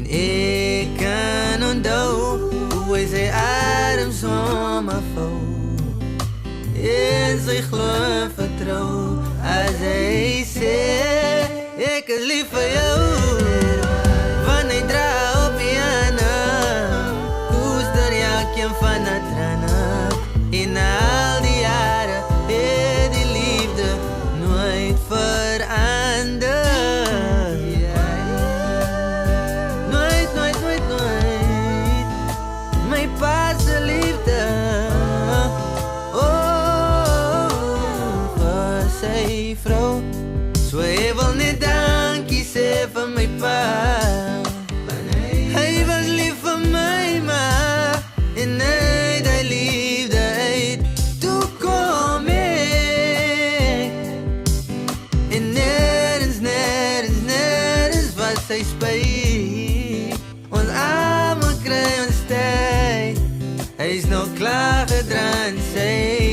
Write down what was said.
ik kan onthou hoe hy sy arms om my vou en sy glo vertrou as hy sê ek is lief vir jou. Wanneer hy dra op piano, koester elkeen van die trane. In al die jare het die liefde nooit verander. Nooit, nooit, nooit, nooit. My pa se liefde, oh, vir sy vrou. So hy wil net dankie sê vir my pa. Hy was lief vir my ma, en uit hy liefde uit, toe kom ek. En nergens, nergens, nergens was sy spyt. Ons almal kry ons tyd, hy is nog klaar gedraan, sy